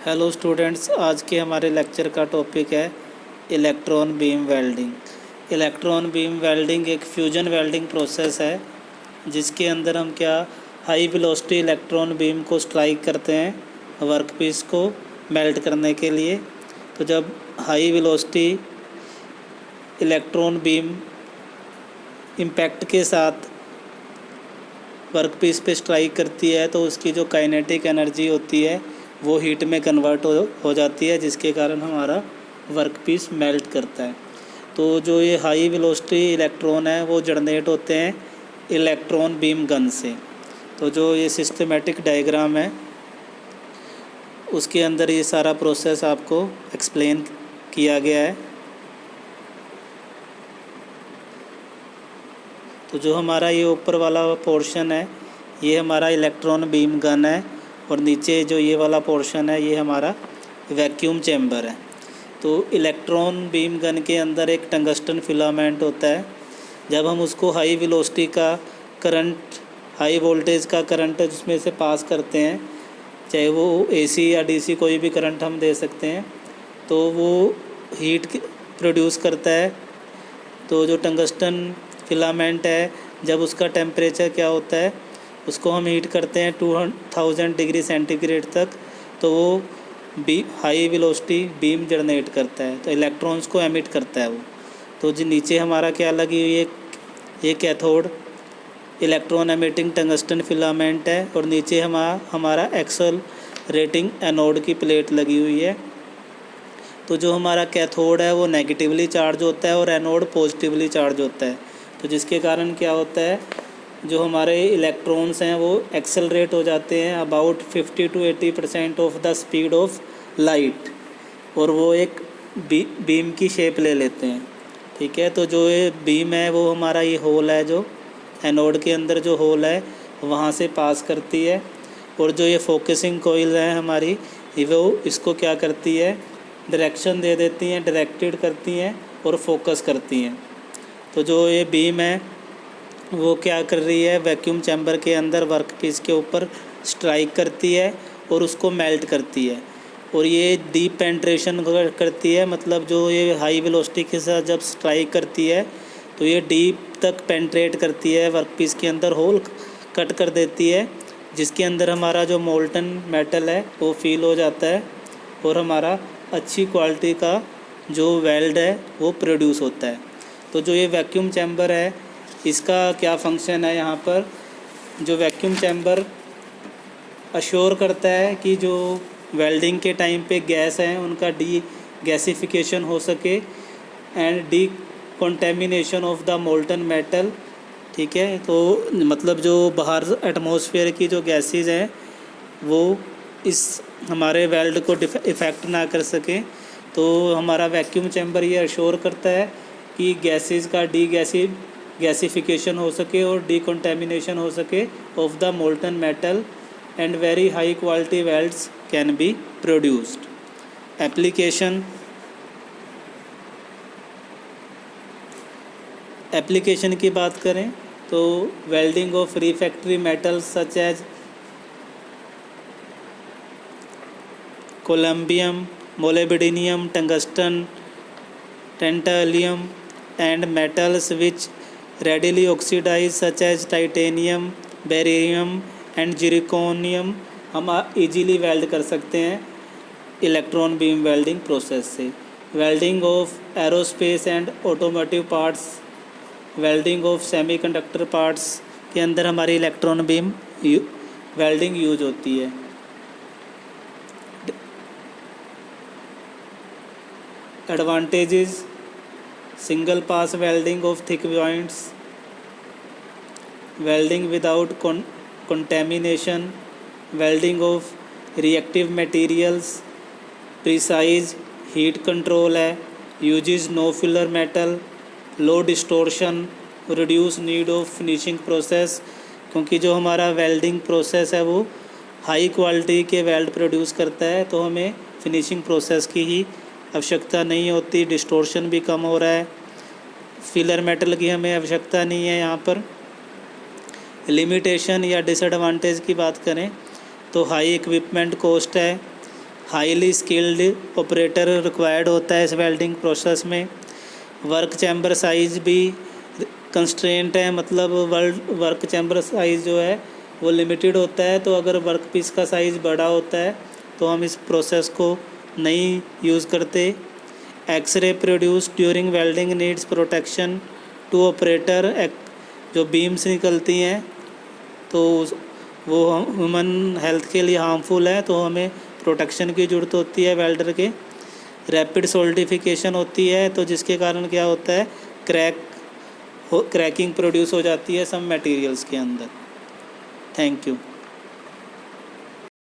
Hello students, आज के हमारे लेक्चर का टॉपिक है electron beam welding. Electron beam welding एक फ्यूजन वेल्डिंग प्रोसेस है जिसके अंदर हम हाई वेलोसिटी इलेक्ट्रॉन बीम को स्ट्राइक करते हैं वर्कपीस को मेल्ट करने के लिए। तो जब high velocity electron beam impact के साथ वर्कपीस पे स्ट्राइक करती है तो उसकी जो काइनेटिक एनर्जी होती है वो हीट में कन्वर्ट हो जाती है, जिसके कारण हमारा वर्कपीस मेल्ट करता है। तो जो ये हाई वेलोसिटी इलेक्ट्रॉन है वो जनरेट होते हैं इलेक्ट्रॉन बीम गन से। तो जो ये सिस्टमेटिक डायग्राम है उसके अंदर ये सारा प्रोसेस आपको एक्सप्लेन किया गया है। तो जो हमारा ये ऊपर वाला पोर्शन है ये हमारा इलेक्ट्रॉन बीम गन है और नीचे जो ये वाला पोर्शन है ये हमारा वैक्यूम चैम्बर है। तो इलेक्ट्रॉन बीम गन के अंदर एक टंगस्टन फिलामेंट होता है। जब हम उसको हाई वेलोसिटी का करंट, हाई वोल्टेज का करंट जिसमें से पास करते हैं, चाहे वो एसी या डीसी कोई भी करंट हम दे सकते हैं, तो वो हीट प्रोड्यूस करता है। तो जो टंगस्टन फिलामेंट है जब उसका टेम्परेचर क्या होता है, उसको हम हीट करते हैं 2000 डिग्री सेंटीग्रेड तक, तो वो हाई वेलोसिटी बीम जनरेट करता है, तो इलेक्ट्रॉन्स को एमिट करता है वो। तो जो नीचे हमारा क्या लगी हुई है, ये cathode electron emitting tungsten filament है और नीचे हमारा एक्सल रेटिंग एनोड की प्लेट लगी हुई है। तो जो हमारा कैथोड है वो नेगेटिवली चार्ज होता है और एनोड पॉजिटिवली चार्ज होता है। तो जिसके कारण क्या होता है, जो हमारे इलेक्ट्रॉन्स हैं वो एक्सेलरेट हो जाते हैं about 50 to 80% of the speed of light, और वो एक बीम की शेप ले लेते हैं। ठीक है, तो जो ये बीम है वो हमारा ये होल है, जो एनोड के अंदर जो होल है वहाँ से पास करती है, और जो ये फोकसिंग कोइल है हमारी वो इसको क्या करती है, डायरेक्शन दे देती हैं, डायरेक्टेड करती हैं और फोकस करती हैं। तो जो ये बीम है वो क्या कर रही है, वैक्यूम चैम्बर के अंदर वर्कपीस के ऊपर स्ट्राइक करती है और उसको मेल्ट करती है, और ये डीप पेंट्रेशन करती है। मतलब जो ये हाई वेलोसिटी के साथ जब स्ट्राइक करती है तो ये डीप तक पेंट्रेट करती है, वर्कपीस के अंदर होल कट कर देती है, जिसके अंदर हमारा जो मोल्टन मेटल है वो फील हो जाता है और हमारा अच्छी क्वालिटी का जो वेल्ड है वो प्रोड्यूस होता है। तो जो ये वैक्यूम चैम्बर है इसका क्या फंक्शन है, यहाँ पर जो वैक्यूम चैम्बर अश्योर करता है कि जो वेल्डिंग के टाइम पे गैस हैं उनका डी गैसिफिकेशन हो सके and D contamination of the molten metal. ठीक है, तो मतलब जो बाहर एटमॉस्फेयर की जो गैसेज हैं वो इस हमारे वेल्ड को इफ़ेक्ट ना कर सकें। तो हमारा वैक्यूम चैम्बर ये अश्योर करता है कि गैसेज का गैसिफिकेशन हो सके और डिकंटेमिनेशन हो सके of the molten metal and very high quality welds can be produced. Application की बात करें तो welding of refractory metals such as columbium, molybdenum, tungsten, tantalum and metals which readily oxidize such as titanium, barium and zirconium हम easily weld कर सकते हैं electron beam welding process से। Welding of aerospace and automotive parts, welding of semiconductor parts के अंदर हमारी electron beam welding use होती है। Advantages: single pass welding of thick joints, welding without contamination, welding of reactive materials, precise heat control है, uses no filler metal, low distortion, reduce need of finishing process, क्योंकि जो हमारा welding process है वो high quality के weld produce करता है, तो हमें फिनिशिंग प्रोसेस की ही आवश्यकता नहीं होती। डिस्टोर्शन भी कम हो रहा है, फिलर मेटल की हमें आवश्यकता नहीं है। यहाँ पर लिमिटेशन या डिसएडवांटेज की बात करें तो हाई इक्विपमेंट कॉस्ट है, हाईली स्किल्ड ऑपरेटर रिक्वायर्ड होता है इस वेल्डिंग प्रोसेस में। वर्क चैम्बर साइज़ भी कंस्ट्रेंट है, मतलब वर्क चैम्बर साइज़ जो है वो लिमिटेड होता है। तो अगर वर्क पीस का साइज़ बड़ा होता है तो हम इस प्रोसेस को नहीं यूज़ करते। X-ray produce during welding needs protection to operator. जो बीम्स निकलती हैं तो वो ह्यूमन हेल्थ के लिए हार्मफुल है, तो हमें प्रोटेक्शन की ज़रूरत होती है वेल्डर के। रैपिड सोल्डिफिकेशन होती है, तो जिसके कारण क्या होता है, क्रैकिंग प्रोड्यूस हो जाती है सब मटेरियल्स के अंदर। Thank you.